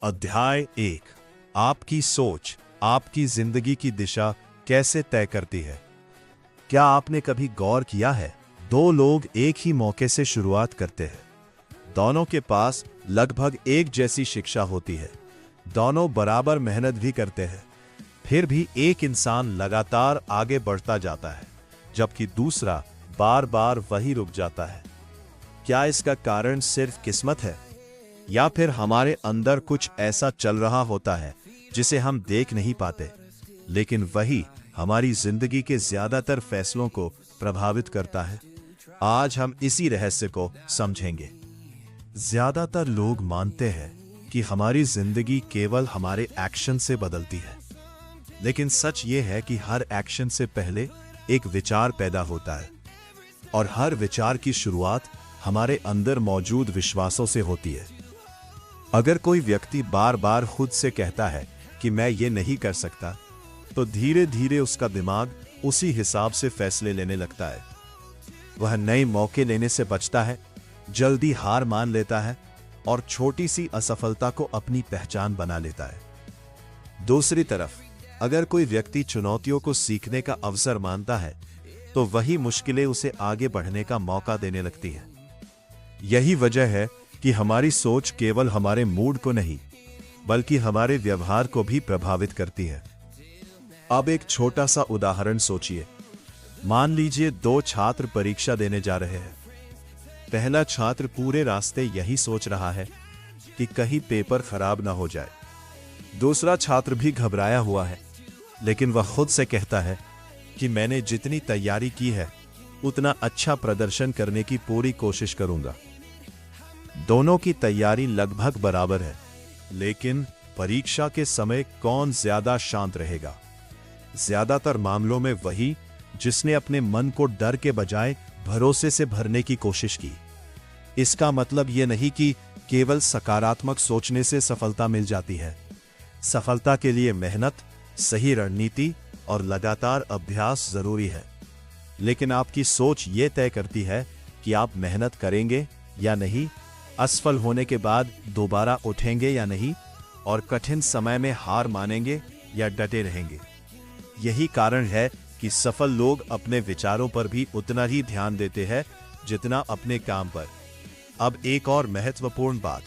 अध्याय 1। आपकी सोच आपकी जिंदगी की दिशा कैसे तय करती है। क्या आपने कभी गौर किया है, दो लोग एक ही मौके से शुरुआत करते हैं। दोनों के पास लगभग एक जैसी शिक्षा होती है, दोनों बराबर मेहनत भी करते हैं, फिर भी एक इंसान लगातार आगे बढ़ता जाता है जबकि दूसरा बार बार वही रुक जाता है। क्या इसका कारण सिर्फ किस्मत है या फिर हमारे अंदर कुछ ऐसा चल रहा होता है जिसे हम देख नहीं पाते, लेकिन वही हमारी जिंदगी के ज्यादातर फैसलों को प्रभावित करता है। आज हम इसी रहस्य को समझेंगे। ज्यादातर लोग मानते हैं कि हमारी जिंदगी केवल हमारे एक्शन से बदलती है, लेकिन सच ये है कि हर एक्शन से पहले एक विचार पैदा होता है और हर विचार की शुरुआत हमारे अंदर मौजूद विश्वासों से होती है। अगर कोई व्यक्ति बार बार खुद से कहता है कि मैं ये नहीं कर सकता, तो धीरे धीरे उसका दिमाग उसी हिसाब से फैसले लेने लगता है। वह नए मौके लेने से बचता है, जल्दी हार मान लेता है और छोटी सी असफलता को अपनी पहचान बना लेता है। दूसरी तरफ अगर कोई व्यक्ति चुनौतियों को सीखने का अवसर मानता है, तो वही मुश्किलें उसे आगे बढ़ने का मौका देने लगती हैं। यही वजह है कि हमारी सोच केवल हमारे मूड को नहीं, बल्कि हमारे व्यवहार को भी प्रभावित करती है। अब एक छोटा सा उदाहरण सोचिए। मान लीजिए दो छात्र परीक्षा देने जा रहे हैं। पहला छात्र पूरे रास्ते यही सोच रहा है कि कहीं पेपर खराब ना हो जाए। दूसरा छात्र भी घबराया हुआ है, लेकिन वह खुद से कहता है कि मैंने जितनी तैयारी की है उतना अच्छा प्रदर्शन करने की पूरी कोशिश करूंगा। दोनों की तैयारी लगभग बराबर है, लेकिन परीक्षा के समय कौन ज्यादा शांत रहेगा? ज्यादातर मामलों में वही जिसने अपने मन को डर के बजाय भरोसे से भरने की कोशिश की। इसका मतलब यह नहीं कि केवल सकारात्मक सोचने से सफलता मिल जाती है। सफलता के लिए मेहनत, सही रणनीति और लगातार अभ्यास जरूरी है। लेकिन आपकी सोच यह तय करती है कि आप मेहनत करेंगे या नहीं, असफल होने के बाद दोबारा उठेंगे या नहीं, और कठिन समय में हार मानेंगे या डटे रहेंगे। यही कारण है कि सफल लोग अपने विचारों पर भी उतना ही ध्यान देते हैं जितना अपने काम पर। अब एक और महत्वपूर्ण बात,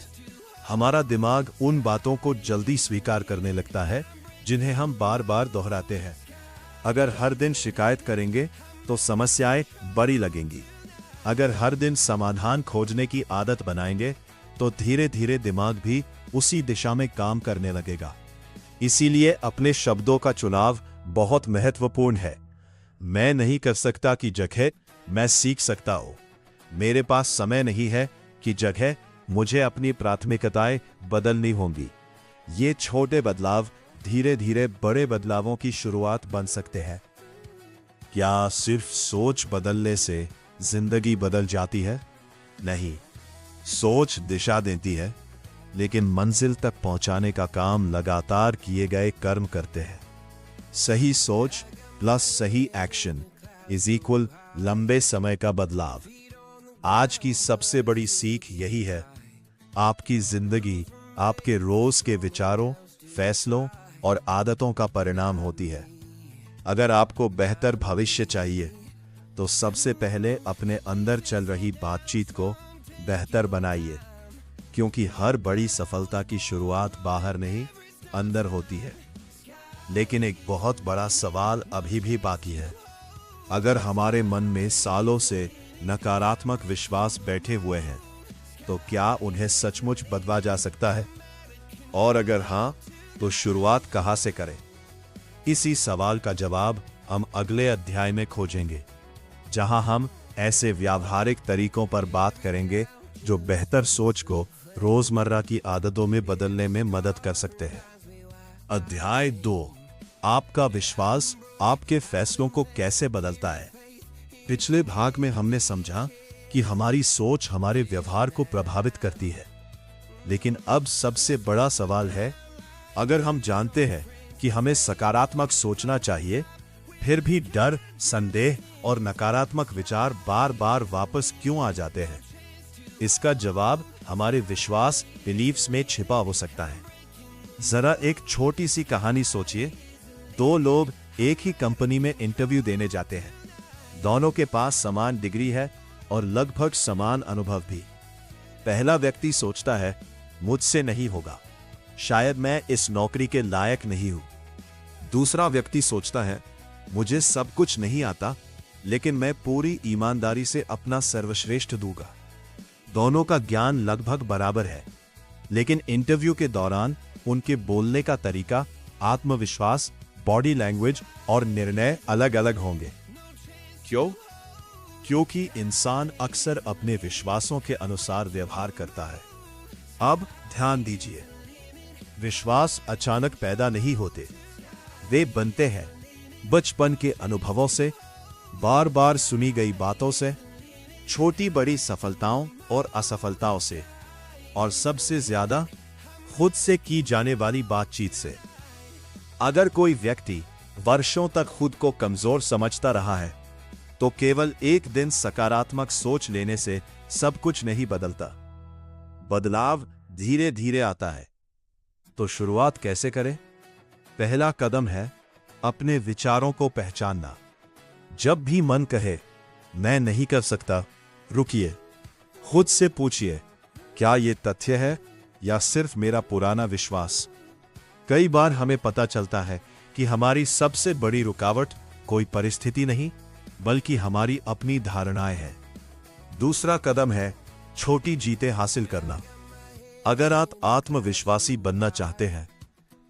हमारा दिमाग उन बातों को जल्दी स्वीकार करने लगता है जिन्हें हम बार बार दोहराते हैं। अगर हर दिन शिकायत करेंगे तो समस्याएं बड़ी लगेंगी। अगर हर दिन समाधान खोजने की आदत बनाएंगे तो धीरे धीरे दिमाग भी उसी दिशा में काम करने लगेगा। इसीलिए अपने शब्दों का चुनाव बहुत महत्वपूर्ण है। मैं नहीं कर सकता की जगह मैं सीख सकता हूं। मेरे पास समय नहीं है की जगह मुझे अपनी प्राथमिकताएं बदलनी होंगी। ये छोटे बदलाव धीरे धीरे बड़े बदलावों की शुरुआत बन सकते हैं। क्या सिर्फ सोच बदलने से जिंदगी बदल जाती है? नहीं, सोच दिशा देती है, लेकिन मंजिल तक पहुंचाने का काम लगातार किए गए कर्म करते हैं। सही सोच प्लस सही एक्शन इज इक्वल लंबे समय का बदलाव। आज की सबसे बड़ी सीख यही है, आपकी जिंदगी आपके रोज के विचारों, फैसलों और आदतों का परिणाम होती है। अगर आपको बेहतर भविष्य चाहिए तो सबसे पहले अपने अंदर चल रही बातचीत को बेहतर बनाइए, क्योंकि हर बड़ी सफलता की शुरुआत बाहर नहीं, अंदर होती है। लेकिन एक बहुत बड़ा सवाल अभी भी बाकी है। अगर हमारे मन में सालों से नकारात्मक विश्वास बैठे हुए हैं, तो क्या उन्हें सचमुच बदला जा सकता है? और अगर हां, तो शुरुआत कहां से करें? इसी सवाल का जवाब हम अगले अध्याय में खोजेंगे, जहां हम ऐसे व्यावहारिक तरीकों पर बात करेंगे जो बेहतर सोच को रोजमर्रा की आदतों में बदलने में मदद कर सकते हैं। अध्याय 2। आपका विश्वास आपके फैसलों को कैसे बदलता है। पिछले भाग में हमने समझा कि हमारी सोच हमारे व्यवहार को प्रभावित करती है, लेकिन अब सबसे बड़ा सवाल है, अगर हम जानते हैं कि हमें सकारात्मक सोचना चाहिए, फिर भी डर, संदेह और नकारात्मक विचार बार बार वापस क्यों आ जाते हैं? इसका जवाब हमारे विश्वास, बिलीफ्स में छिपा हो सकता है। जरा एक छोटी सी कहानी सोचिए। दो लोग एक ही कंपनी में इंटरव्यू देने जाते हैं। दोनों के पास समान डिग्री है और लगभग समान अनुभव भी। पहला व्यक्ति सोचता है, मुझसे नहीं होगा, शायद मैं इस नौकरी के लायक नहीं हूं। दूसरा व्यक्ति सोचता है, मुझे सब कुछ नहीं आता, लेकिन मैं पूरी ईमानदारी से अपना सर्वश्रेष्ठ दूंगा। दोनों का ज्ञान लगभग बराबर है, लेकिन इंटरव्यू के दौरान उनके बोलने का तरीका, आत्मविश्वास, बॉडी लैंग्वेज और निर्णय अलग अलग होंगे। क्यों? क्योंकि इंसान अक्सर अपने विश्वासों के अनुसार व्यवहार करता है। अब ध्यान दीजिए, विश्वास अचानक पैदा नहीं होते, वे बनते हैं बचपन के अनुभवों से, बार बार सुनी गई बातों से, छोटी बड़ी सफलताओं और असफलताओं से, और सबसे ज्यादा खुद से की जाने वाली बातचीत से। अगर कोई व्यक्ति वर्षों तक खुद को कमजोर समझता रहा है, तो केवल एक दिन सकारात्मक सोच लेने से सब कुछ नहीं बदलता। बदलाव धीरे धीरे आता है। तो शुरुआत कैसे करें? पहला कदम है अपने विचारों को पहचानना। जब भी मन कहे मैं नहीं कर सकता, रुकिए, खुद से पूछिए, क्या यह तथ्य है या सिर्फ मेरा पुराना विश्वास? कई बार हमें पता चलता है कि हमारी सबसे बड़ी रुकावट कोई परिस्थिति नहीं, बल्कि हमारी अपनी धारणाएं हैं। दूसरा कदम है छोटी जीतें हासिल करना। अगर आप आत्मविश्वासी बनना चाहते हैं,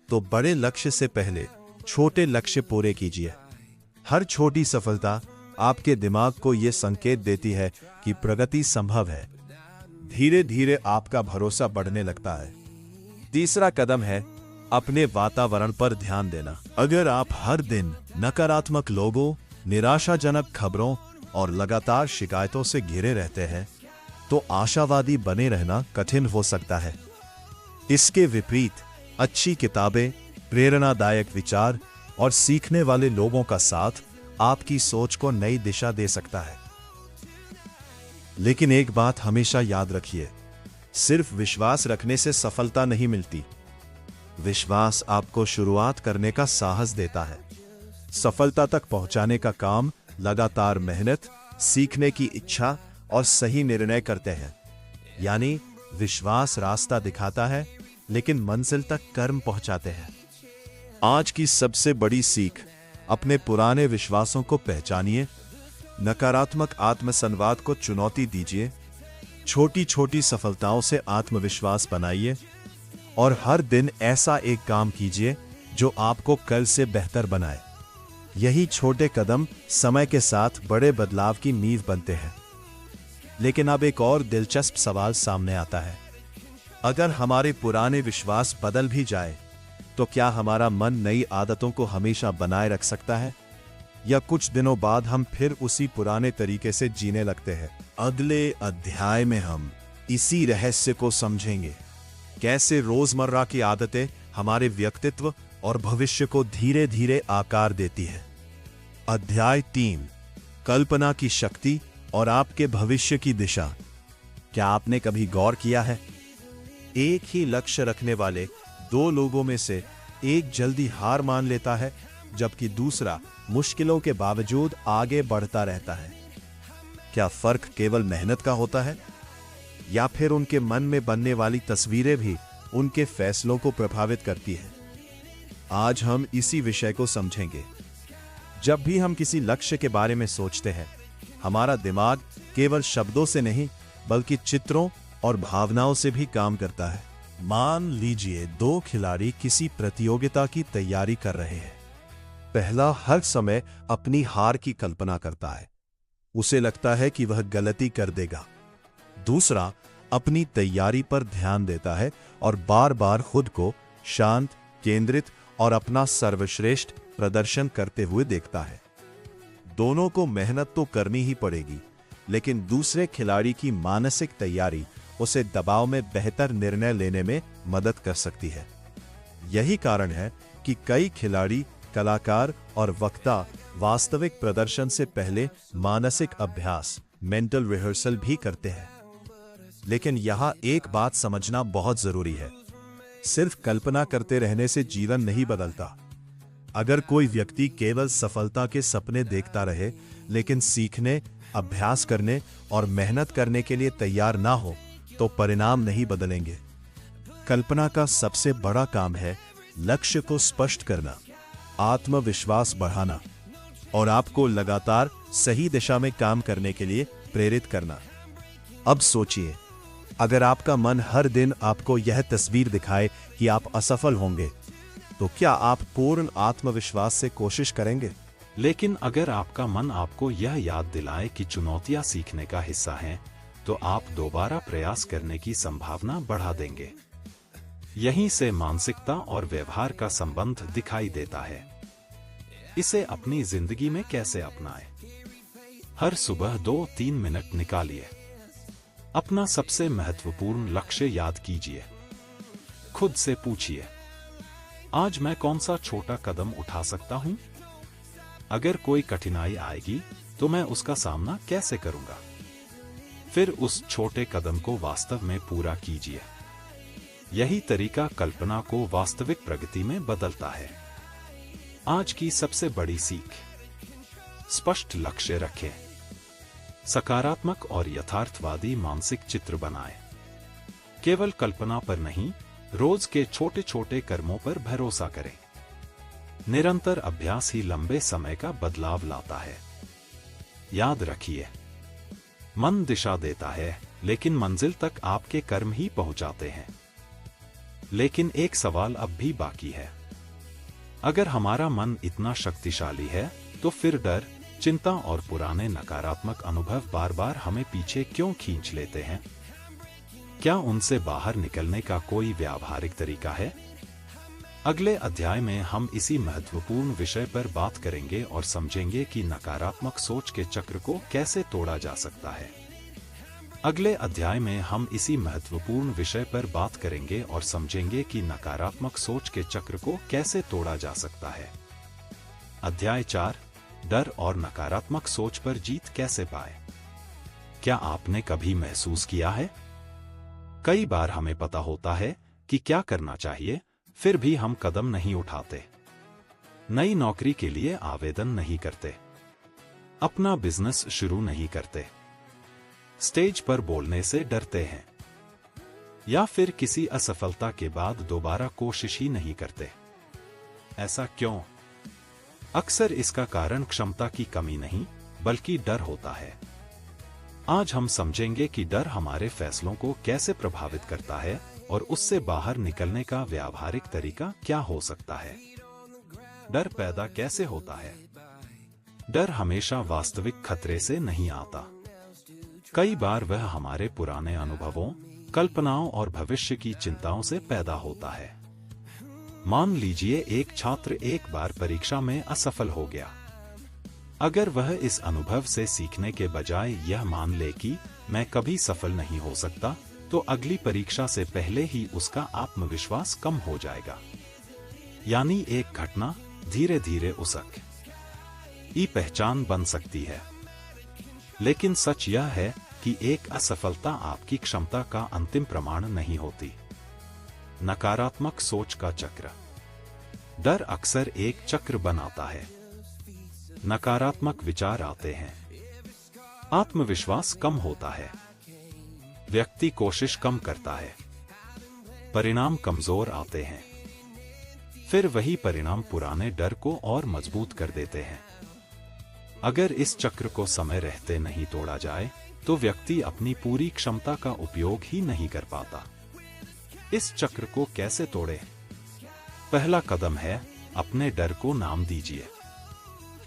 तो बड़े लक्ष्य से पहले छोटे लक्ष्य पूरे कीजिए। हर छोटी सफलता आपके दिमाग को यह संकेत देती है कि प्रगति संभव है। धीरे धीरे आपका भरोसा बढ़ने लगता है। तीसरा कदम है अपने वातावरण पर ध्यान देना। अगर आप हर दिन नकारात्मक लोगों, निराशाजनक खबरों और लगातार शिकायतों से घिरे रहते हैं, तो आशावादी बने रहना कठिन हो सकता है। इसके विपरीत अच्छी किताबें, प्रेरणादायक विचार और सीखने वाले लोगों का साथ आपकी सोच को नई दिशा दे सकता है। लेकिन एक बात हमेशा याद रखिए, सिर्फ विश्वास रखने से सफलता नहीं मिलती। विश्वास आपको शुरुआत करने का साहस देता है। सफलता तक पहुंचाने का काम लगातार मेहनत, सीखने की इच्छा और सही निर्णय करते हैं। यानी विश्वास रास्ता दिखाता है, लेकिन मंजिल तक कर्म पहुंचाते हैं। आज की सबसे बड़ी सीख, अपने पुराने विश्वासों को पहचानिए, नकारात्मक आत्मसंवाद को चुनौती दीजिए, छोटी छोटी सफलताओं से आत्मविश्वास बनाइए और हर दिन ऐसा एक काम कीजिए जो आपको कल से बेहतर बनाए। यही छोटे कदम समय के साथ बड़े बदलाव की नींव बनते हैं। लेकिन अब एक और दिलचस्प सवाल सामने आता है, अगर हमारे पुराने विश्वास बदल भी जाए, तो क्या हमारा मन नई आदतों को हमेशा बनाए रख सकता है, या कुछ दिनों बाद हम फिर उसी पुराने तरीके से जीने लगते हैं? अगले अध्याय में हम इसी रहस्य को समझेंगे, कैसे रोजमर्रा की आदतें हमारे व्यक्तित्व और भविष्य को धीरे धीरे आकार देती है। अध्याय 3, कल्पना की शक्ति और आपके भविष्य की दिशा। क्या आपने कभी गौर किया है, एक ही लक्ष्य रखने वाले दो लोगों में से एक जल्दी हार मान लेता है, जबकि दूसरा मुश्किलों के बावजूद आगे बढ़ता रहता है? क्या फर्क केवल मेहनत का होता है, या फिर उनके मन में बनने वाली तस्वीरें भी उनके फैसलों को प्रभावित करती है? आज हम इसी विषय को समझेंगे। जब भी हम किसी लक्ष्य के बारे में सोचते हैं, हमारा दिमाग केवल शब्दों से नहीं, बल्कि चित्रों और भावनाओं से भी काम करता है। मान लीजिए दो खिलाड़ी किसी प्रतियोगिता की तैयारी कर रहे हैं। पहला हर समय अपनी हार की कल्पना करता है, उसे लगता है कि वह गलती कर देगा। दूसरा अपनी तैयारी पर ध्यान देता है और बार बार खुद को शांत, केंद्रित और अपना सर्वश्रेष्ठ प्रदर्शन करते हुए देखता है। दोनों को मेहनत तो करनी ही पड़ेगी, लेकिन दूसरे खिलाड़ी की मानसिक तैयारी उसे दबाव में बेहतर निर्णय लेने में मदद कर सकती है। यही कारण है कि कई खिलाड़ी, कलाकार और वक्ता वास्तविक प्रदर्शन से पहले मानसिक अभ्यास, मेंटल रिहर्सल भी करते हैं। लेकिन यहां एक बात समझना बहुत जरूरी है, सिर्फ कल्पना करते रहने से जीवन नहीं बदलता। अगर कोई व्यक्ति केवल सफलता के सपने देखता रहे लेकिन सीखने, अभ्यास करने और मेहनत करने के लिए तैयार ना हो तो परिणाम नहीं बदलेंगे। कल्पना का सबसे बड़ा काम है लक्ष्य को स्पष्ट करना, आत्मविश्वास बढ़ाना और आपको लगातार सही दिशा में काम करने के लिए प्रेरित करना। अब सोचिए, अगर आपका मन हर दिन आपको यह तस्वीर दिखाए कि आप असफल होंगे, तो क्या आप पूर्ण आत्मविश्वास से कोशिश करेंगे? लेकिन अगर आपका मन आपको यह याद दिलाए कि चुनौतियां सीखने का हिस्सा हैं, तो आप दोबारा प्रयास करने की संभावना बढ़ा देंगे। यहीं से मानसिकता और व्यवहार का संबंध दिखाई देता है। इसे अपनी जिंदगी में कैसे अपनाएं? हर सुबह 2-3 मिनट निकालिए। अपना सबसे महत्वपूर्ण लक्ष्य याद कीजिए। खुद से पूछिए, आज मैं कौन सा छोटा कदम उठा सकता हूं? अगर कोई कठिनाई आएगी तो मैं उसका सामना कैसे करूंगा? फिर उस छोटे कदम को वास्तव में पूरा कीजिए। यही तरीका कल्पना को वास्तविक प्रगति में बदलता है। आज की सबसे बड़ी सीख, स्पष्ट लक्ष्य रखें। सकारात्मक और यथार्थवादी मानसिक चित्र बनाएं। केवल कल्पना पर नहीं, रोज के छोटे छोटे कर्मों पर भरोसा करें। निरंतर अभ्यास ही लंबे समय का बदलाव लाता है। याद रखिए, मन दिशा देता है, लेकिन मंजिल तक आपके कर्म ही पहुंचाते हैं। लेकिन एक सवाल अब भी बाकी है। अगर हमारा मन इतना शक्तिशाली है, तो फिर डर, चिंता और पुराने नकारात्मक अनुभव बार बार हमें पीछे क्यों खींच लेते हैं? क्या उनसे बाहर निकलने का कोई व्यावहारिक तरीका है? अगले अध्याय में हम इसी महत्वपूर्ण विषय पर बात करेंगे और समझेंगे कि नकारात्मक सोच के चक्र को कैसे तोड़ा जा सकता है। अगले अध्याय में हम इसी महत्वपूर्ण विषय पर बात करेंगे और समझेंगे कि नकारात्मक सोच के चक्र को कैसे तोड़ा जा सकता है। अध्याय 4, डर और नकारात्मक सोच पर जीत कैसे पाए। क्या आपने कभी महसूस किया है? कई बार हमें पता होता है कि क्या करना चाहिए, फिर भी हम कदम नहीं उठाते। नई नौकरी के लिए आवेदन नहीं करते, अपना बिजनेस शुरू नहीं करते, स्टेज पर बोलने से डरते हैं, या फिर किसी असफलता के बाद दोबारा कोशिश ही नहीं करते। ऐसा क्यों? अक्सर इसका कारण क्षमता की कमी नहीं, बल्कि डर होता है। आज हम समझेंगे कि डर हमारे फैसलों को कैसे प्रभावित करता है और उससे बाहर निकलने का व्यावहारिक तरीका क्या हो सकता है। डर पैदा कैसे होता है? डर हमेशा वास्तविक खतरे से नहीं आता। कई बार वह हमारे पुराने अनुभवों, कल्पनाओं और भविष्य की चिंताओं से पैदा होता है। मान लीजिए एक छात्र एक बार परीक्षा में असफल हो गया। अगर वह इस अनुभव से सीखने के बजाय यह मान ले कि मैं कभी सफल नहीं हो सकता, तो अगली परीक्षा से पहले ही उसका आत्मविश्वास कम हो जाएगा। यानी एक घटना धीरे धीरे उसक की पहचान बन सकती है। लेकिन सच यह है कि एक असफलता आपकी क्षमता का अंतिम प्रमाण नहीं होती। नकारात्मक सोच का चक्र। डर अक्सर एक चक्र बनाता है। नकारात्मक विचार आते हैं, आत्मविश्वास कम होता है, व्यक्ति कोशिश कम करता है, परिणाम कमजोर आते हैं। फिर वही परिणाम पुराने डर को और मजबूत कर देते हैं। अगर इस चक्र को समय रहते नहीं तोड़ा जाए, तो व्यक्ति अपनी पूरी क्षमता का उपयोग ही नहीं कर पाता। इस चक्र को कैसे तोड़ें? पहला कदम है, अपने डर को नाम दीजिए।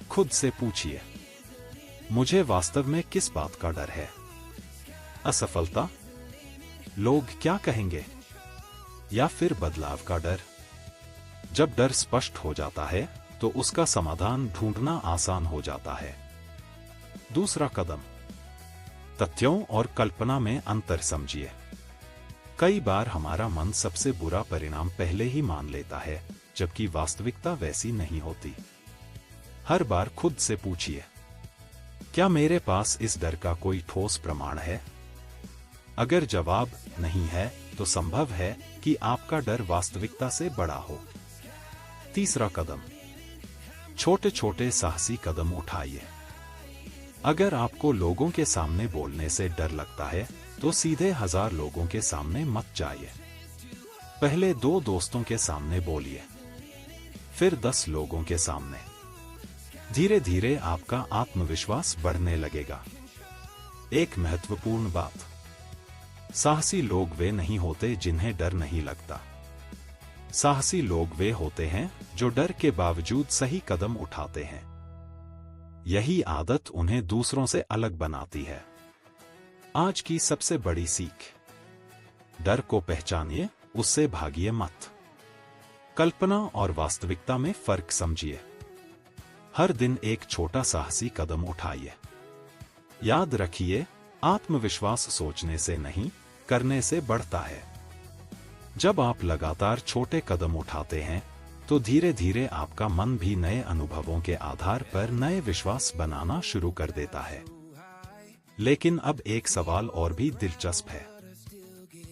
खुद से पूछिए, मुझे वास्तव में किस बात का डर है? असफलता, लोग क्या कहेंगे, या फिर बदलाव का डर? जब डर स्पष्ट हो जाता है, तो उसका समाधान ढूंढना आसान हो जाता है। दूसरा कदम, तथ्यों और कल्पना में अंतर समझिए। कई बार हमारा मन सबसे बुरा परिणाम पहले ही मान लेता है, जबकि वास्तविकता वैसी नहीं होती। हर बार खुद से पूछिए, क्या मेरे पास इस डर का कोई ठोस प्रमाण है? अगर जवाब नहीं है तो संभव है कि आपका डर वास्तविकता से बड़ा हो। तीसरा कदम, छोटे छोटे साहसी कदम उठाइए। अगर आपको लोगों के सामने बोलने से डर लगता है तो सीधे 1000 लोगों के सामने मत जाइए। पहले 2 दोस्तों के सामने बोलिए, फिर 10 लोगों के सामने। धीरे धीरे आपका आत्मविश्वास बढ़ने लगेगा। एक महत्वपूर्ण बात, साहसी लोग वे नहीं होते जिन्हें डर नहीं लगता। साहसी लोग वे होते हैं जो डर के बावजूद सही कदम उठाते हैं। यही आदत उन्हें दूसरों से अलग बनाती है। आज की सबसे बड़ी सीख, डर को पहचानिए, उससे भागिए मत। कल्पना और वास्तविकता में फर्क समझिए। हर दिन एक छोटा साहसी कदम उठाइए। याद रखिए, आत्मविश्वास सोचने से नहीं, करने से बढ़ता है। जब आप लगातार छोटे कदम उठाते हैं तो धीरे धीरे आपका मन भी नए अनुभवों के आधार पर नए विश्वास बनाना शुरू कर देता है। लेकिन अब एक सवाल और भी दिलचस्प है।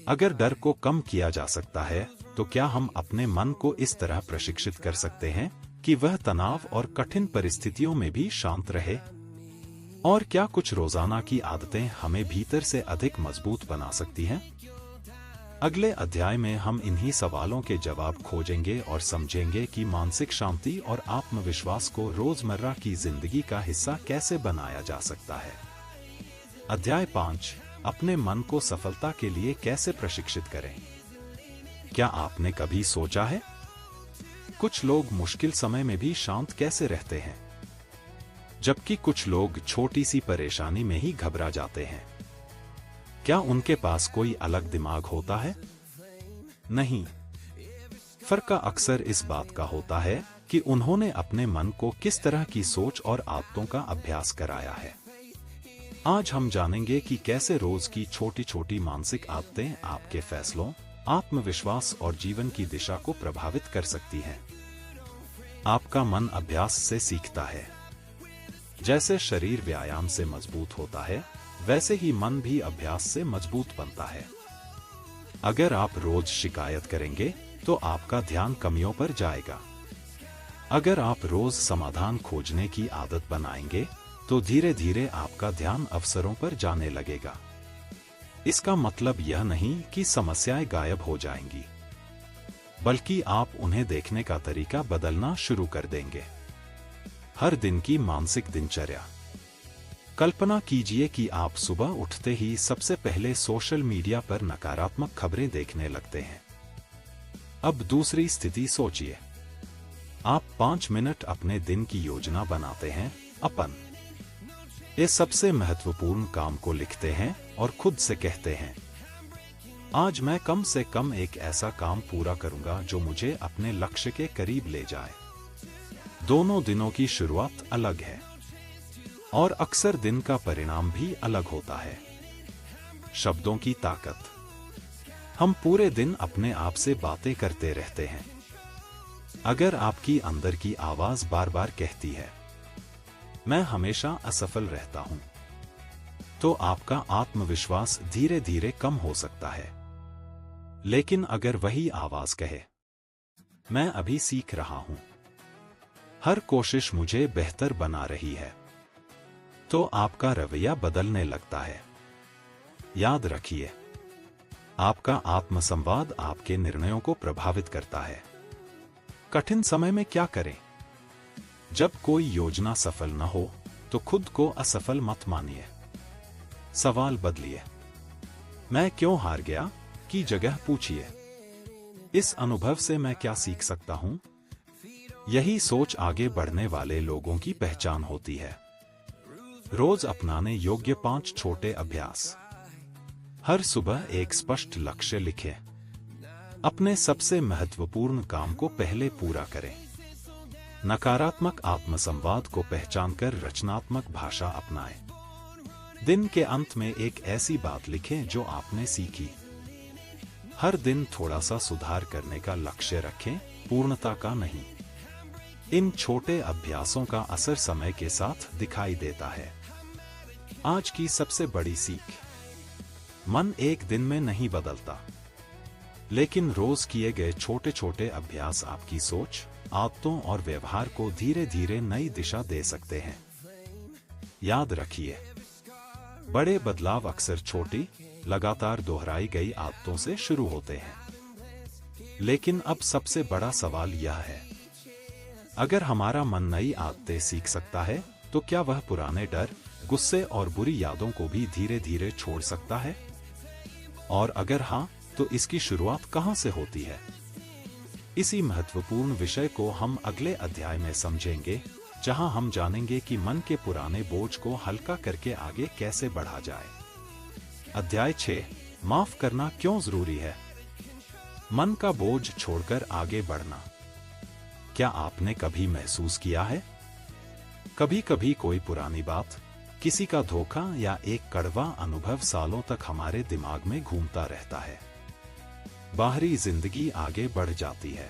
अगर डर को कम किया जा सकता है तो क्या हम अपने मन को इस तरह प्रशिक्षित कर सकते हैं कि वह तनाव और कठिन परिस्थितियों में भी शांत रहे? और क्या कुछ रोजाना की आदतें हमें भीतर से अधिक मजबूत बना सकती हैं? अगले अध्याय में हम इन्हीं सवालों के जवाब खोजेंगे और समझेंगे कि मानसिक शांति और आत्मविश्वास को रोजमर्रा की जिंदगी का हिस्सा कैसे बनाया जा सकता है। अध्याय 5, अपने मन को सफलता के लिए कैसे प्रशिक्षित करें। क्या आपने कभी सोचा है, कुछ लोग मुश्किल समय में भी शांत कैसे रहते हैं, जबकि कुछ लोग छोटी सी परेशानी में ही घबरा जाते हैं? क्या उनके पास कोई अलग दिमाग होता है? नहीं, फर्क अक्सर इस बात का होता है कि उन्होंने अपने मन को किस तरह की सोच और आदतों का अभ्यास कराया है। आज हम जानेंगे कि कैसे रोज की छोटी छोटी मानसिक आदतें आपके फैसलों, आत्मविश्वास और जीवन की दिशा को प्रभावित कर सकती हैं। आपका मन अभ्यास से सीखता है। जैसे शरीर व्यायाम से मजबूत होता है, वैसे ही मन भी अभ्यास से मजबूत बनता है। अगर आप रोज शिकायत करेंगे तो आपका ध्यान कमियों पर जाएगा। अगर आप रोज समाधान खोजने की आदत बनाएंगे तो धीरे धीरे आपका ध्यान अवसरों पर जाने लगेगा। इसका मतलब यह नहीं कि समस्याएं गायब हो जाएंगी, बल्कि आप उन्हें देखने का तरीका बदलना शुरू कर देंगे। हर दिन की मानसिक दिनचर्या। कल्पना कीजिए कि आप सुबह उठते ही सबसे पहले सोशल मीडिया पर नकारात्मक खबरें देखने लगते हैं। अब दूसरी स्थिति सोचिए, आप 5 मिनट अपने दिन की योजना बनाते हैं, अपन ये सबसे महत्वपूर्ण काम को लिखते हैं और खुद से कहते हैं, आज मैं कम से कम एक ऐसा काम पूरा करूंगा जो मुझे अपने लक्ष्य के करीब ले जाए। दोनों दिनों की शुरुआत अलग है और अक्सर दिन का परिणाम भी अलग होता है। शब्दों की ताकत। हम पूरे दिन अपने आप से बातें करते रहते हैं। अगर आपकी अंदर की आवाज बार बार कहती है, मैं हमेशा असफल रहता हूं, तो आपका आत्मविश्वास धीरे धीरे कम हो सकता है। लेकिन अगर वही आवाज कहे, मैं अभी सीख रहा हूं, हर कोशिश मुझे बेहतर बना रही है, तो आपका रवैया बदलने लगता है। याद रखिए, आपका आत्मसंवाद आपके निर्णयों को प्रभावित करता है। कठिन समय में क्या करें? जब कोई योजना सफल न हो तो खुद को असफल मत मानिए। सवाल बदलिए। मैं क्यों हार गया की जगह पूछिए, इस अनुभव से मैं क्या सीख सकता हूं? यही सोच आगे बढ़ने वाले लोगों की पहचान होती है। रोज अपनाने योग्य 5 छोटे अभ्यास। हर सुबह एक स्पष्ट लक्ष्य लिखें। अपने सबसे महत्वपूर्ण काम को पहले पूरा करें। नकारात्मक आत्मसंवाद को पहचानकर रचनात्मक भाषा अपनाएं। दिन के अंत में एक ऐसी बात लिखें जो आपने सीखी। हर दिन थोड़ा सा सुधार करने का लक्ष्य रखें, पूर्णता का नहीं। इन छोटे अभ्यासों का असर समय के साथ दिखाई देता है। आज की सबसे बड़ी सीख, मन एक दिन में नहीं बदलता, लेकिन रोज किए गए छोटे छोटे अभ्यास आपकी सोच, आदतों और व्यवहार को धीरे धीरे नई दिशा दे सकते हैं। याद रखिए, बड़े बदलाव अक्सर छोटी, लगातार दोहराई गई आदतों से शुरू होते हैं। लेकिन अब सबसे बड़ा सवाल यह है, अगर हमारा मन नई आदतें सीख सकता है, तो क्या वह पुराने डर, गुस्से और बुरी यादों को भी धीरे धीरे छोड़ सकता है? और अगर हाँ, तो इसकी शुरुआत कहाँ से होती है? इसी महत्वपूर्ण विषय को हम अगले अध्याय में समझेंगे, जहां हम जानेंगे कि मन के पुराने बोझ को हल्का करके आगे कैसे बढ़ा जाए। अध्याय 6, माफ करना क्यों जरूरी है? मन का बोझ छोड़कर आगे बढ़ना। क्या आपने कभी महसूस किया है, कभी कभी कोई पुरानी बात, किसी का धोखा या एक कड़वा अनुभव सालों तक हमारे दिमाग में घूमता रहता है। बाहरी जिंदगी आगे बढ़ जाती है,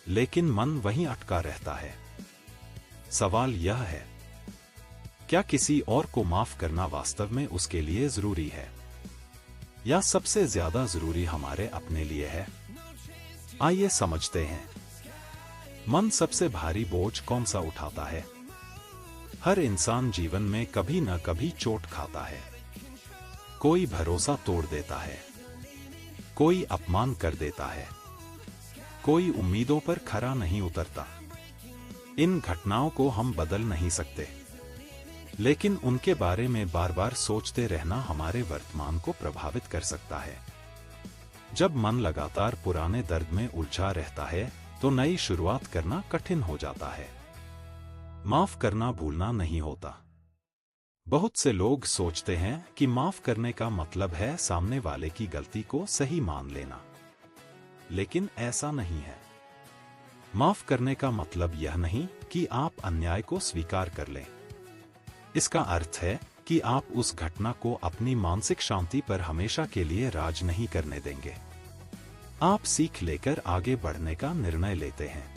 लेकिन मन वहीं अटका रहता है। सवाल यह है, क्या किसी और को माफ करना वास्तव में उसके लिए जरूरी है, या सबसे ज्यादा जरूरी हमारे अपने लिए है? आइए समझते हैं। मन सबसे भारी बोझ कौन सा उठाता है? हर इंसान जीवन में कभी न कभी चोट खाता है। कोई भरोसा तोड़ देता है, कोई अपमान कर देता है, कोई उम्मीदों पर खरा नहीं उतरता। इन घटनाओं को हम बदल नहीं सकते, लेकिन उनके बारे में बार बार सोचते रहना हमारे वर्तमान को प्रभावित कर सकता है। जब मन लगातार पुराने दर्द में उलझा रहता है, तो नई शुरुआत करना कठिन हो जाता है। माफ करना भूलना नहीं होता। बहुत से लोग सोचते हैं कि माफ करने का मतलब है सामने वाले की गलती को सही मान लेना, लेकिन ऐसा नहीं है। माफ करने का मतलब यह नहीं कि आप अन्याय को स्वीकार कर लें। इसका अर्थ है कि आप उस घटना को अपनी मानसिक शांति पर हमेशा के लिए राज नहीं करने देंगे। आप सीख लेकर आगे बढ़ने का निर्णय लेते हैं।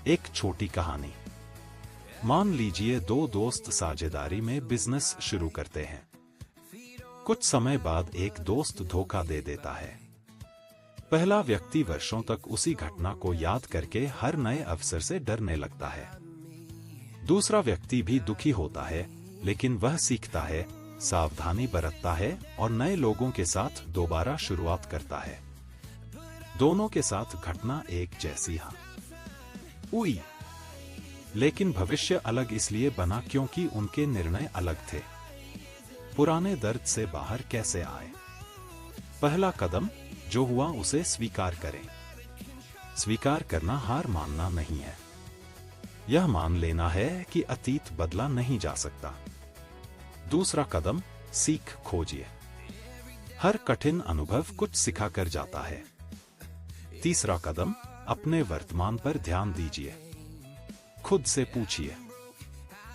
एक छोटी कहानी। मान लीजिए दो दोस्त साझेदारी में बिजनेस शुरू करते हैं। कुछ समय बाद एक दोस्त धोखा दे देता है। पहला व्यक्ति वर्षों तक उसी घटना को याद करके हर नए अवसर से डरने लगता है। दूसरा व्यक्ति भी दुखी होता है, लेकिन वह सीखता है, सावधानी बरतता है और नए लोगों के साथ दोबारा शुरुआत करता है। दोनों के साथ घटना एक जैसी हुई, लेकिन भविष्य अलग इसलिए बना क्योंकि उनके निर्णय अलग थे। पुराने दर्द से बाहर कैसे आए? पहला कदम, जो हुआ उसे स्वीकार करें। स्वीकार करना हार मानना नहीं है। यह मान लेना है कि अतीत बदला नहीं जा सकता। दूसरा कदम, सीख खोजिए। हर कठिन अनुभव कुछ सिखा कर जाता है। तीसरा कदम, अपने वर्तमान पर ध्यान दीजिए। खुद से पूछिए,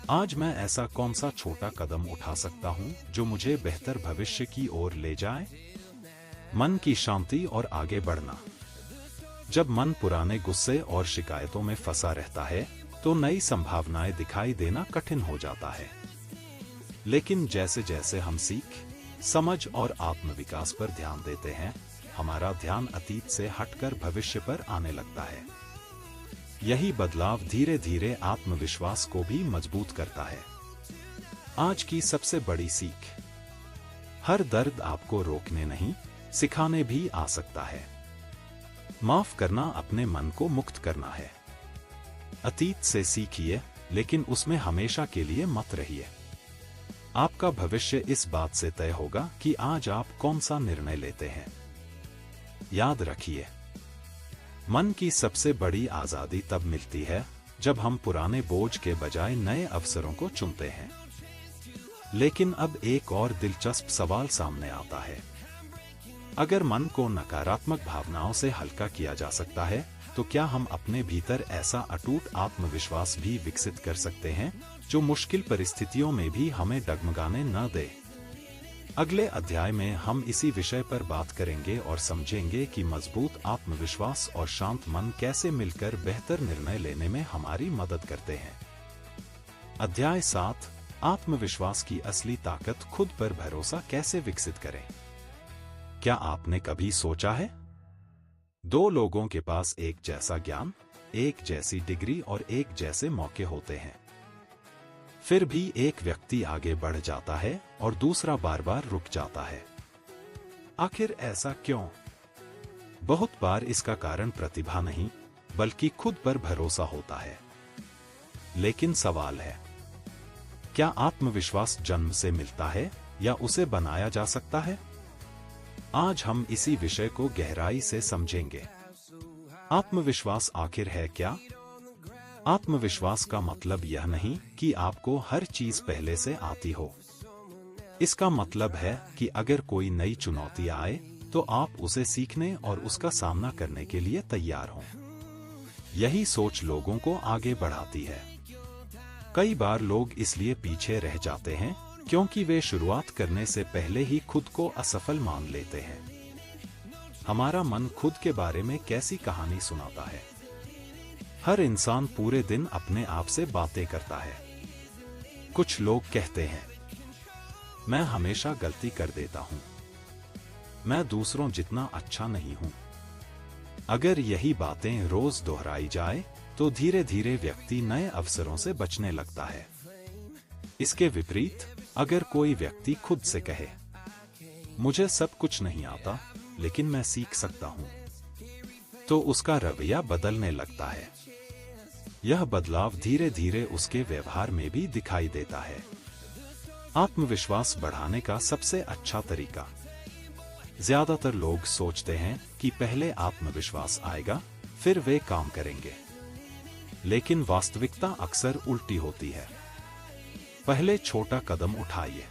आज मैं ऐसा कौन सा छोटा कदम उठा सकता हूं जो मुझे बेहतर भविष्य की ओर ले जाए? मन की शांति और आगे बढ़ना। जब मन पुराने गुस्से और शिकायतों में फंसा रहता है, तो नई संभावनाएं दिखाई देना कठिन हो जाता है। लेकिन जैसे जैसे हम सीख, समझ और आत्मविकास पर ध्यान देते हैं, हमारा ध्यान अतीत से हटकर भविष्य पर आने लगता है। यही बदलाव धीरे धीरे आत्मविश्वास को भी मजबूत करता है। आज की सबसे बड़ी सीख, हर दर्द आपको रोकने नहीं, सिखाने भी आ सकता है। माफ करना अपने मन को मुक्त करना है। अतीत से सीखिए, लेकिन उसमें हमेशा के लिए मत रहिए। आपका भविष्य इस बात से तय होगा कि आज आप कौन सा निर्णय लेते हैं। याद रखिए, मन की सबसे बड़ी आजादी तब मिलती है जब हम पुराने बोझ के बजाय नए अवसरों को चुनते हैं। लेकिन अब एक और दिलचस्प सवाल सामने आता है। अगर मन को नकारात्मक भावनाओं से हल्का किया जा सकता है, तो क्या हम अपने भीतर ऐसा अटूट आत्मविश्वास भी विकसित कर सकते हैं जो मुश्किल परिस्थितियों में भी हमें डगमगाने न दे? अगले अध्याय में हम इसी विषय पर बात करेंगे और समझेंगे कि मजबूत आत्मविश्वास और शांत मन कैसे मिलकर बेहतर निर्णय लेने में हमारी मदद करते हैं। अध्याय 7, आत्मविश्वास की असली ताकत खुद पर भरोसा कैसे विकसित करें? क्या आपने कभी सोचा है? दो लोगों के पास एक जैसा ज्ञान, एक जैसी डिग्री और एक जैसे मौके होते हैं। फिर भी एक व्यक्ति आगे बढ़ जाता है और दूसरा बार बार रुक जाता है। आखिर ऐसा क्यों? बहुत बार इसका कारण प्रतिभा नहीं, बल्कि खुद पर भरोसा होता है। लेकिन सवाल है, क्या आत्मविश्वास जन्म से मिलता है या उसे बनाया जा सकता है? आज हम इसी विषय को गहराई से समझेंगे। आत्मविश्वास आखिर है क्या? आत्मविश्वास का मतलब यह नहीं कि आपको हर चीज पहले से आती हो। इसका मतलब है कि अगर कोई नई चुनौती आए तो आप उसे सीखने और उसका सामना करने के लिए तैयार हों। यही सोच लोगों को आगे बढ़ाती है। कई बार लोग इसलिए पीछे रह जाते हैं क्योंकि वे शुरुआत करने से पहले ही खुद को असफल मान लेते हैं। हमारा मन खुद के बारे में कैसी कहानी सुनाता है? हर इंसान पूरे दिन अपने आप से बातें करता है। कुछ लोग कहते हैं, मैं हमेशा गलती कर देता हूं, मैं दूसरों जितना अच्छा नहीं हूं। अगर यही बातें रोज दोहराई जाए तो धीरे धीरे व्यक्ति नए अवसरों से बचने लगता है। इसके विपरीत अगर कोई व्यक्ति खुद से कहे, मुझे सब कुछ नहीं आता लेकिन मैं सीख सकता हूं, तो उसका रवैया बदलने लगता है। यह बदलाव धीरे धीरे उसके व्यवहार में भी दिखाई देता है। आत्मविश्वास बढ़ाने का सबसे अच्छा तरीका। ज्यादातर लोग सोचते हैं कि पहले आत्मविश्वास आएगा फिर वे काम करेंगे, लेकिन वास्तविकता अक्सर उल्टी होती है। पहले छोटा कदम उठाइए,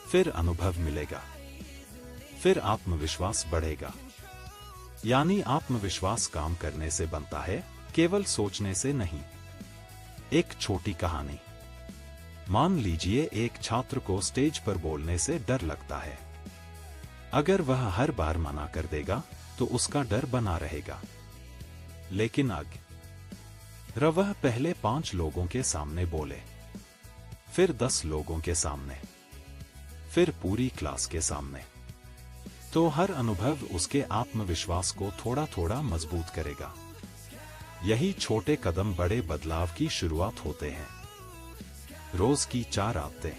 फिर अनुभव मिलेगा, फिर आत्मविश्वास बढ़ेगा। यानी आत्मविश्वास काम करने से बनता है, केवल सोचने से नहीं। एक छोटी कहानी। मान लीजिए एक छात्र को स्टेज पर बोलने से डर लगता है। अगर वह हर बार मना कर देगा तो उसका डर बना रहेगा। लेकिन अगर वह पहले 5 लोगों के सामने बोले, फिर 10 लोगों के सामने, फिर पूरी क्लास के सामने, तो हर अनुभव उसके आत्मविश्वास को थोड़ा थोड़ा मजबूत करेगा। यही छोटे कदम बड़े बदलाव की शुरुआत होते हैं। रोज की 4 आदतें।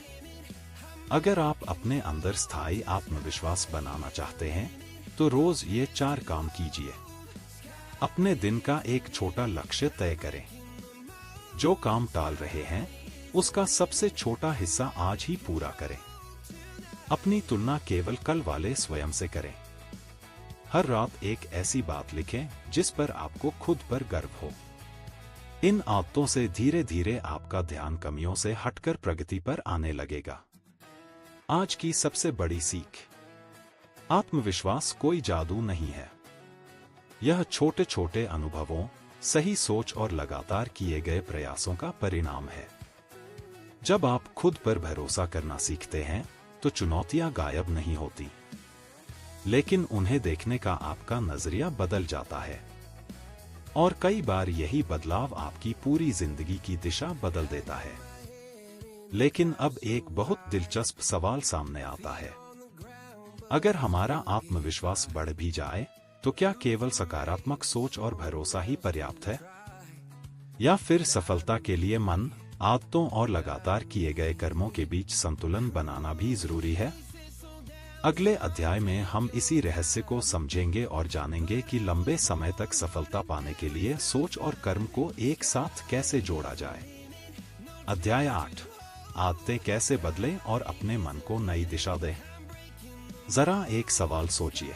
अगर आप अपने अंदर स्थायी आत्मविश्वास बनाना चाहते हैं तो रोज ये 4 काम कीजिए। अपने दिन का एक छोटा लक्ष्य तय करें। जो काम टाल रहे हैं उसका सबसे छोटा हिस्सा आज ही पूरा करें। अपनी तुलना केवल कल वाले स्वयं से करें। हर रात एक ऐसी बात लिखें जिस पर आपको खुद पर गर्व हो। इन आदतों से धीरे धीरे आपका ध्यान कमियों से हटकर प्रगति पर आने लगेगा। आज की सबसे बड़ी सीख। आत्मविश्वास कोई जादू नहीं है। यह छोटे छोटे अनुभवों, सही सोच और लगातार किए गए प्रयासों का परिणाम है। जब आप खुद पर भरोसा करना सीखते हैं तो चुनौतियां गायब नहीं होती, लेकिन उन्हें देखने का आपका नजरिया बदल जाता है। और कई बार यही बदलाव आपकी पूरी जिंदगी की दिशा बदल देता है। लेकिन अब एक बहुत दिलचस्प सवाल सामने आता है। अगर हमारा आत्मविश्वास बढ़ भी जाए तो क्या केवल सकारात्मक सोच और भरोसा ही पर्याप्त है? या फिर सफलता के लिए मन, आदतों और लगातार किए गए कर्मों के बीच संतुलन बनाना भी जरूरी है? अगले अध्याय में हम इसी रहस्य को समझेंगे और जानेंगे कि लंबे समय तक सफलता पाने के लिए सोच और कर्म को एक साथ कैसे जोड़ा जाए। अध्याय 8। आदतें कैसे बदलें और अपने मन को नई दिशा दें। जरा एक सवाल सोचिए।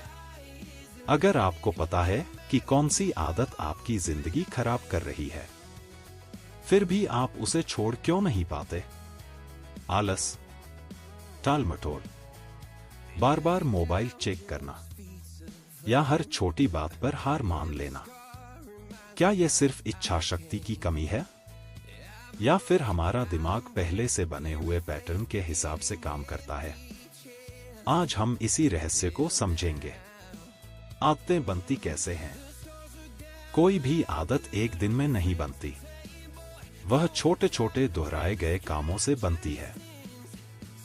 अगर आपको पता है कि कौन सी आदत आपकी जिंदगी खराब कर रही है, फिर भी आप उसे छोड़ क्यों नहीं पाते? आलस, टालमटोल, बार बार मोबाइल चेक करना, या हर छोटी बात पर हार मान लेना। क्या यह सिर्फ इच्छा शक्ति की कमी है? या फिर हमारा दिमाग पहले से बने हुए पैटर्न के हिसाब से काम करता है? आज हम इसी रहस्य को समझेंगे। आदतें बनती कैसे हैं? कोई भी आदत एक दिन में नहीं बनती। वह छोटे छोटे दोहराए गए कामों से बनती है।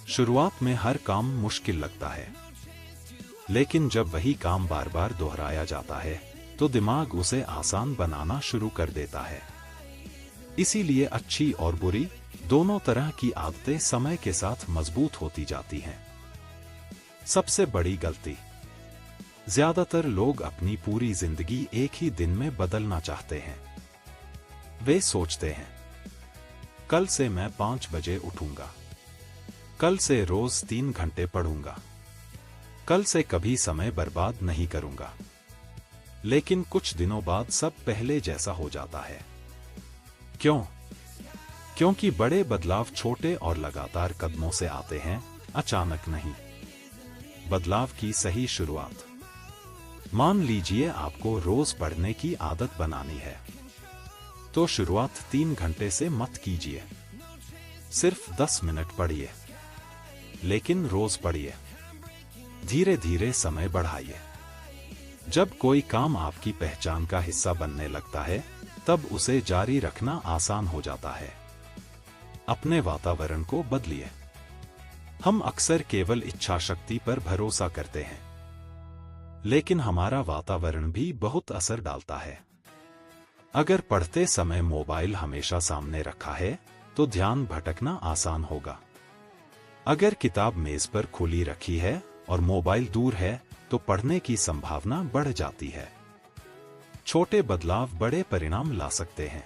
शुरुआत में हर काम मुश्किल लगता है, लेकिन जब वही काम बार बार दोहराया जाता है तो दिमाग उसे आसान बनाना शुरू कर देता है। इसीलिए अच्छी और बुरी दोनों तरह की आदतें समय के साथ मजबूत होती जाती हैं। सबसे बड़ी गलती, ज्यादातर लोग अपनी पूरी जिंदगी एक ही दिन में बदलना चाहते हैं। वे सोचते हैं, कल से मैं 5 बजे उठूंगा, कल से रोज 3 घंटे पढ़ूंगा, कल से कभी समय बर्बाद नहीं करूंगा। लेकिन कुछ दिनों बाद सब पहले जैसा हो जाता है। क्यों? क्योंकि बड़े बदलाव छोटे और लगातार कदमों से आते हैं, अचानक नहीं। बदलाव की सही शुरुआत। मान लीजिए आपको रोज पढ़ने की आदत बनानी है, तो शुरुआत 3 घंटे से मत कीजिए। सिर्फ 10 मिनट पढ़िए, लेकिन रोज पढ़िए। धीरे धीरे समय बढ़ाइए। जब कोई काम आपकी पहचान का हिस्सा बनने लगता है, तब उसे जारी रखना आसान हो जाता है। अपने वातावरण को बदलिए। हम अक्सर केवल इच्छा शक्ति पर भरोसा करते हैं, लेकिन हमारा वातावरण भी बहुत असर डालता है। अगर पढ़ते समय मोबाइल हमेशा सामने रखा है, तो ध्यान भटकना आसान होगा। अगर किताब मेज पर खुली रखी है और मोबाइल दूर है, तो पढ़ने की संभावना बढ़ जाती है। छोटे बदलाव बड़े परिणाम ला सकते हैं।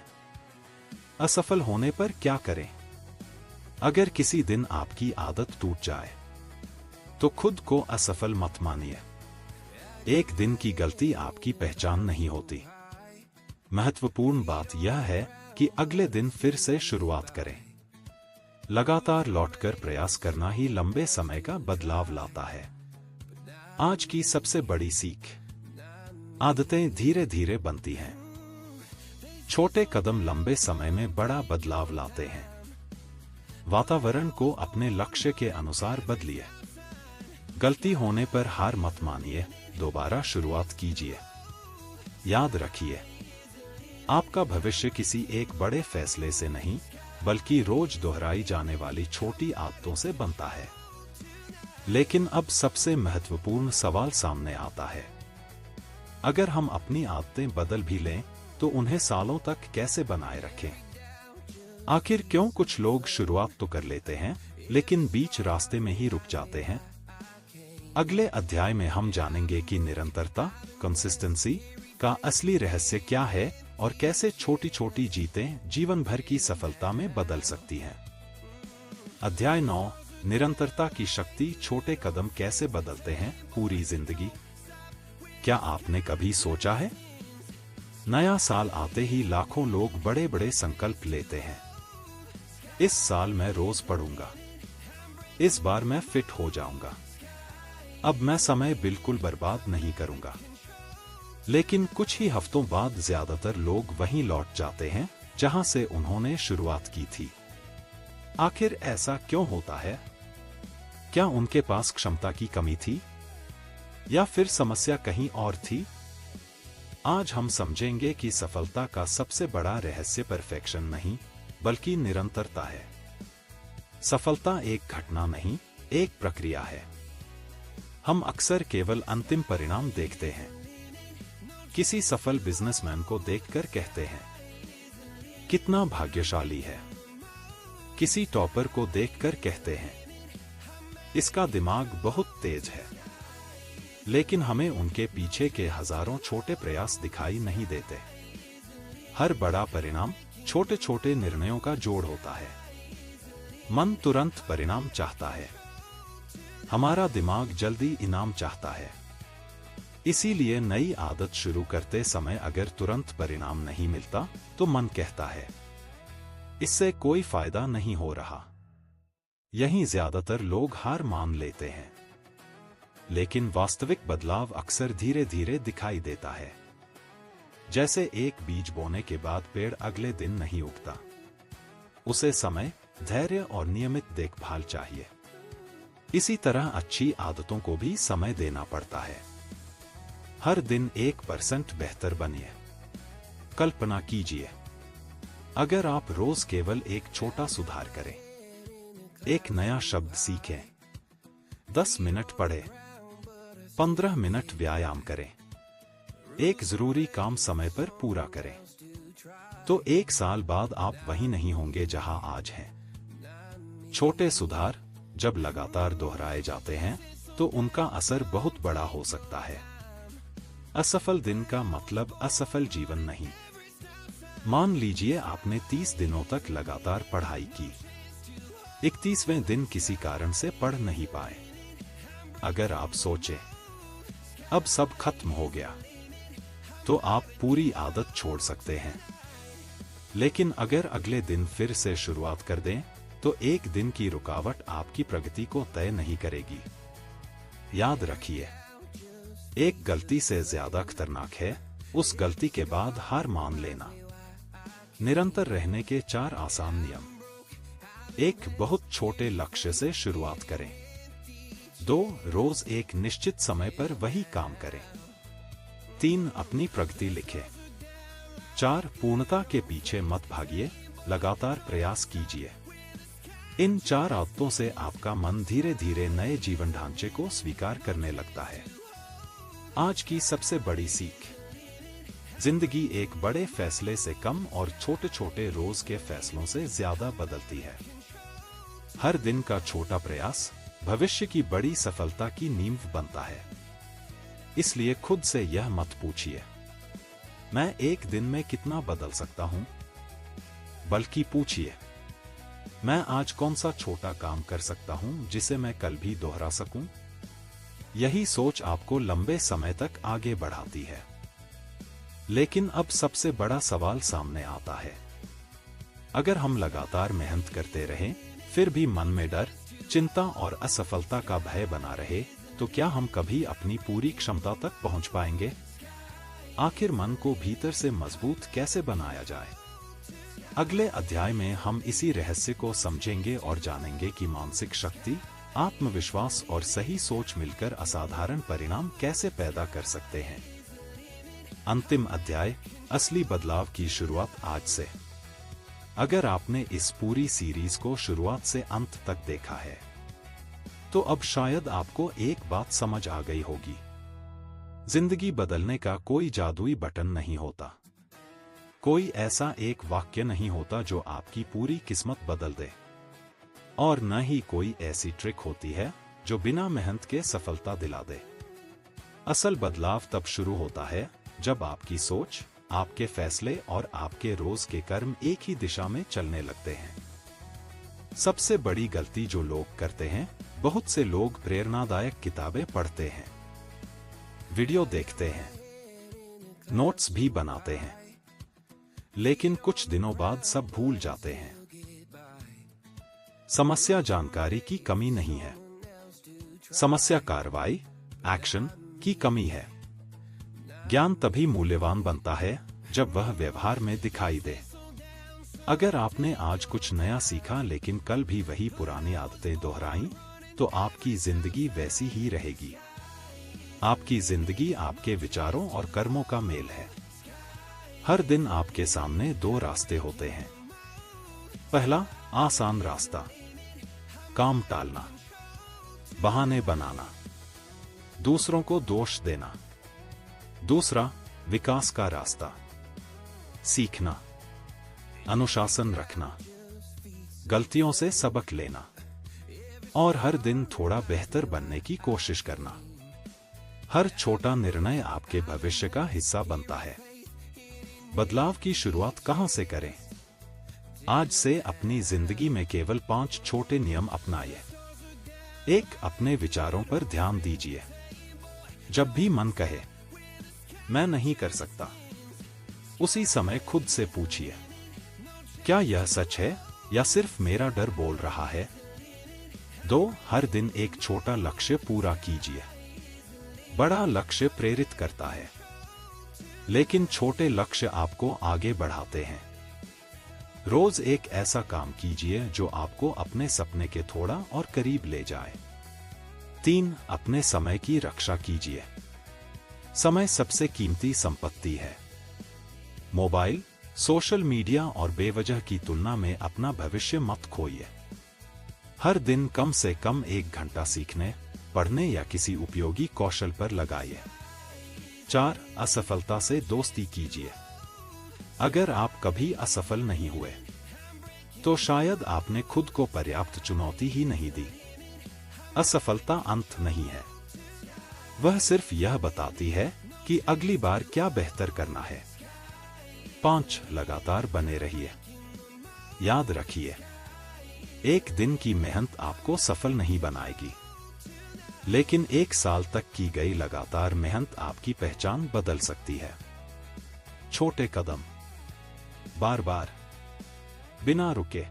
असफल होने पर क्या करें? अगर किसी दिन आपकी आदत टूट जाए, तो खुद को असफल मत मानिए। एक दिन की गलती आपकी पहचान नहीं होती। महत्वपूर्ण बात यह है कि अगले दिन फिर से शुरुआत करें। लगातार लौटकर प्रयास करना ही लंबे समय का बदलाव लाता है। आज की सबसे बड़ी सीख, आदतें धीरे धीरे बनती हैं। छोटे कदम लंबे समय में बड़ा बदलाव लाते हैं। वातावरण को अपने लक्ष्य के अनुसार बदलिए। गलती होने पर हार मत मानिए, दोबारा शुरुआत कीजिए। याद रखिए, आपका भविष्य किसी एक बड़े फैसले से नहीं, बल्कि रोज दोहराई जाने वाली छोटी आदतों से बनता है। लेकिन अब सबसे महत्वपूर्ण सवाल सामने आता है। अगर हम अपनी आदतें बदल भी लें, तो उन्हें सालों तक कैसे बनाए रखें? आखिर क्यों कुछ लोग शुरुआत तो कर लेते हैं, लेकिन बीच रास्ते में ही रुक जाते हैं? अगले अध्याय में हम जानेंगे कि निरंतरता, कंसिस्टेंसी का असली रहस्य क्या है और कैसे छोटी छोटी जीतें जीवन भर की सफलता में बदल सकती हैं। अध्याय 9, निरंतरता की शक्ति, छोटे कदम कैसे बदलते हैं पूरी जिंदगी। क्या आपने कभी सोचा है, नया साल आते ही लाखों लोग बड़े बड़े संकल्प लेते हैं। इस साल मैं रोज पढ़ूंगा, इस बार मैं फिट हो जाऊंगा, अब मैं समय बिल्कुल बर्बाद नहीं करूंगा। लेकिन कुछ ही हफ्तों बाद ज्यादातर लोग वहीं लौट जाते हैं जहां से उन्होंने शुरुआत की थी। आखिर ऐसा क्यों होता है? क्या उनके पास क्षमता की कमी थी, या फिर समस्या कहीं और थी? आज हम समझेंगे कि सफलता का सबसे बड़ा रहस्य परफेक्शन नहीं, बल्कि निरंतरता है। सफलता एक घटना नहीं, एक प्रक्रिया है। हम अक्सर केवल अंतिम परिणाम देखते हैं। किसी सफल बिजनेसमैन को देखकर कहते हैं, कितना भाग्यशाली है। किसी टॉपर को देखकर कहते हैं, इसका दिमाग बहुत तेज है। लेकिन हमें उनके पीछे के हजारों छोटे प्रयास दिखाई नहीं देते। हर बड़ा परिणाम छोटे छोटे निर्णयों का जोड़ होता है। मन तुरंत परिणाम चाहता है, हमारा दिमाग जल्दी इनाम चाहता है। इसीलिए नई आदत शुरू करते समय अगर तुरंत परिणाम नहीं मिलता, तो मन कहता है, इससे कोई फायदा नहीं हो रहा। यहीं ज्यादातर लोग हार मान लेते हैं। लेकिन वास्तविक बदलाव अक्सर धीरे धीरे दिखाई देता है। जैसे एक बीज बोने के बाद पेड़ अगले दिन नहीं उगता। उसे समय, धैर्य और नियमित देखभाल चाहिए। इसी तरह अच्छी आदतों को भी समय देना पड़ता है। हर दिन 1% बेहतर बनिए। कल्पना कीजिए, अगर आप रोज केवल एक छोटा सुधार करें, एक नया शब्द सीखें, 10 मिनट पढ़ें, 15 मिनट व्यायाम करें, एक जरूरी काम समय पर पूरा करें, तो 1 साल बाद आप वही नहीं होंगे जहां आज हैं। छोटे सुधार जब लगातार दोहराए जाते हैं तो उनका असर बहुत बड़ा हो सकता है। असफल दिन का मतलब असफल जीवन नहीं। मान लीजिए आपने 30 दिनों तक लगातार पढ़ाई की, 31वें दिन किसी कारण से पढ़ नहीं पाए। अगर आप सोचें अब सब खत्म हो गया, तो आप पूरी आदत छोड़ सकते हैं। लेकिन अगर अगले दिन फिर से शुरुआत कर दें, तो एक दिन की रुकावट आपकी प्रगति को तय नहीं करेगी। याद रखिए, एक गलती से ज्यादा खतरनाक है उस गलती के बाद हार मान लेना। निरंतर रहने के 4 आसान नियम। 1. बहुत छोटे लक्ष्य से शुरुआत करें। 2. रोज एक निश्चित समय पर वही काम करें। 3. अपनी प्रगति लिखें। 4. पूर्णता के पीछे मत भागिए, लगातार प्रयास कीजिए। इन 4 आदतों से आपका मन धीरे धीरे नए जीवन ढांचे को स्वीकार करने लगता है। आज की सबसे बड़ी सीख। जिंदगी एक बड़े फैसले से कम और छोटे छोटे रोज के फैसलों से ज्यादा बदलती है। हर दिन का छोटा प्रयास भविष्य की बड़ी सफलता की नींव बनता है। इसलिए खुद से यह मत पूछिए, मैं एक दिन में कितना बदल सकता हूं, बल्कि पूछिए, मैं आज कौन सा छोटा काम कर सकता हूं जिसे मैं कल भी दोहरा सकूं। यही सोच आपको लंबे समय तक आगे बढ़ाती है। लेकिन अब सबसे बड़ा सवाल सामने आता है। अगर हम लगातार मेहनत करते रहें, फिर भी मन में डर, चिंता और असफलता का भय बना रहे, तो क्या हम कभी अपनी पूरी क्षमता तक पहुंच पाएंगे? आखिर मन को भीतर से मजबूत कैसे बनाया जाए? अगले अध्याय में हम इसी रहस्य को समझेंगे और जानेंगे कि मानसिक शक्ति, आत्मविश्वास और सही सोच मिलकर असाधारण परिणाम कैसे पैदा कर सकते हैं। अंतिम अध्याय, असली बदलाव की शुरुआत आज से। अगर आपने इस पूरी सीरीज को शुरुआत से अंत तक देखा है, तो अब शायद आपको एक बात समझ आ गई होगी। जिंदगी बदलने का कोई जादुई बटन नहीं होता। कोई ऐसा एक वाक्य नहीं होता जो आपकी पूरी किस्मत बदल दे। और न ही कोई ऐसी ट्रिक होती है जो बिना मेहनत के सफलता दिला दे। असल बदलाव तब शुरू होता है जब आपकी सोच, आपके फैसले और आपके रोज के कर्म एक ही दिशा में चलने लगते हैं। सबसे बड़ी गलती जो लोग करते हैं, बहुत से लोग प्रेरणादायक किताबें पढ़ते हैं, वीडियो देखते हैं, नोट्स भी बनाते हैं, लेकिन कुछ दिनों बाद सब भूल जाते हैं। समस्या जानकारी की कमी नहीं है, समस्या कार्रवाई, एक्शन की कमी है। ज्ञान तभी मूल्यवान बनता है जब वह व्यवहार में दिखाई दे। अगर आपने आज कुछ नया सीखा लेकिन कल भी वही पुरानी आदतें दोहराई, तो आपकी जिंदगी वैसी ही रहेगी। आपकी जिंदगी आपके विचारों और कर्मों का मेल है। हर दिन आपके सामने 2 रास्ते होते हैं। पहला, आसान रास्ता, काम टालना, बहाने बनाना, दूसरों को दोष देना। दूसरा, विकास का रास्ता, सीखना, अनुशासन रखना, गलतियों से सबक लेना और हर दिन थोड़ा बेहतर बनने की कोशिश करना। हर छोटा निर्णय आपके भविष्य का हिस्सा बनता है। बदलाव की शुरुआत कहां से करें? आज से अपनी जिंदगी में केवल 5 छोटे नियम अपनाइए। 1. अपने विचारों पर ध्यान दीजिए। जब भी मन कहे मैं नहीं कर सकता, उसी समय खुद से पूछिए, क्या यह सच है या सिर्फ मेरा डर बोल रहा है? 2. हर दिन एक छोटा लक्ष्य पूरा कीजिए। बड़ा लक्ष्य प्रेरित करता है, लेकिन छोटे लक्ष्य आपको आगे बढ़ाते हैं। रोज एक ऐसा काम कीजिए जो आपको अपने सपने के थोड़ा और करीब ले जाए। 3. अपने समय की रक्षा कीजिए। समय सबसे कीमती संपत्ति है। मोबाइल, सोशल मीडिया और बेवजह की तुलना में अपना भविष्य मत खोइए। हर दिन कम से कम 1 घंटा सीखने, पढ़ने या किसी उपयोगी कौशल पर लगाइए। 4. असफलता से दोस्ती कीजिए। अगर आप कभी असफल नहीं हुए, तो शायद आपने खुद को पर्याप्त चुनौती ही नहीं दी। असफलता अंत नहीं है, वह सिर्फ यह बताती है कि अगली बार क्या बेहतर करना है। 5. लगातार बने रहिए। याद रखिए, एक दिन की मेहनत आपको सफल नहीं बनाएगी, लेकिन 1 साल तक की गई लगातार मेहनत आपकी पहचान बदल सकती है। छोटे कदम, बार बार, बिना रुके,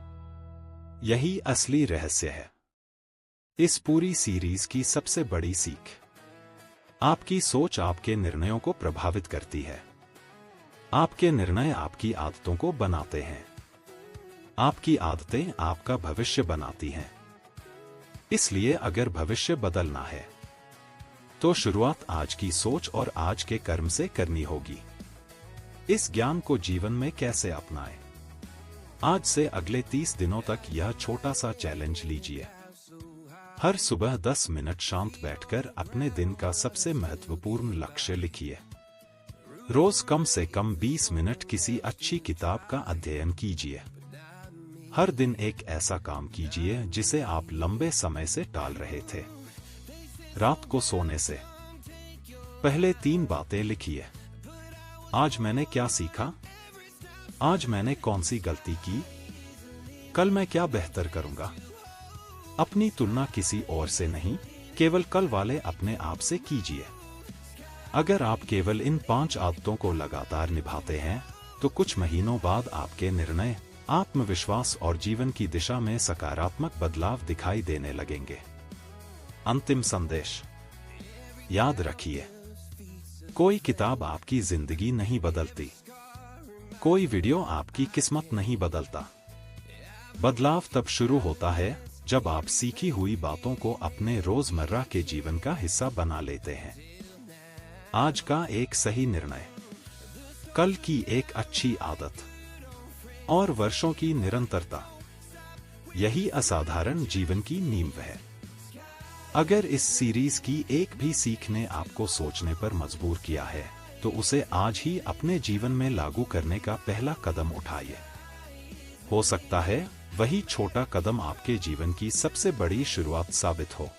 यही असली रहस्य है। इस पूरी सीरीज की सबसे बड़ी सीख, आपकी सोच आपके निर्णयों को प्रभावित करती है। आपके निर्णय आपकी आदतों को बनाते हैं। आपकी आदतें आपका भविष्य बनाती हैं। इसलिए अगर भविष्य बदलना है, तो शुरुआत आज की सोच और आज के कर्म से करनी होगी। इस ज्ञान को जीवन में कैसे अपनाएं? आज से अगले 30 दिनों तक यह छोटा सा चैलेंज लीजिए। हर सुबह 10 मिनट शांत बैठकर अपने दिन का सबसे महत्वपूर्ण लक्ष्य लिखिए। रोज कम से कम 20 मिनट किसी अच्छी किताब का अध्ययन कीजिए। हर दिन एक ऐसा काम कीजिए जिसे आप लंबे समय से टाल रहे थे। रात को सोने से पहले 3 बातें लिखिए। आज मैंने क्या सीखा? आज मैंने कौन सी गलती की? कल मैं क्या बेहतर करूंगा? अपनी तुलना किसी और से नहीं, केवल कल वाले अपने आप से कीजिए। अगर आप केवल इन 5 आदतों को लगातार निभाते हैं, तो कुछ महीनों बाद आपके निर्णय, आत्मविश्वास और जीवन की दिशा में सकारात्मक बदलाव दिखाई देने लगेंगे। अंतिम संदेश, याद रखिए, कोई किताब आपकी जिंदगी नहीं बदलती, कोई वीडियो आपकी किस्मत नहीं बदलता। बदलाव तब शुरू होता है जब आप सीखी हुई बातों को अपने रोजमर्रा के जीवन का हिस्सा बना लेते हैं। आज का एक सही निर्णय, कल की एक अच्छी आदत और वर्षों की निरंतरता, यही असाधारण जीवन की नींव है। अगर इस सीरीज की एक भी सीख ने आपको सोचने पर मजबूर किया है, तो उसे आज ही अपने जीवन में लागू करने का पहला कदम उठाइए। हो सकता है वही छोटा कदम आपके जीवन की सबसे बड़ी शुरुआत साबित हो।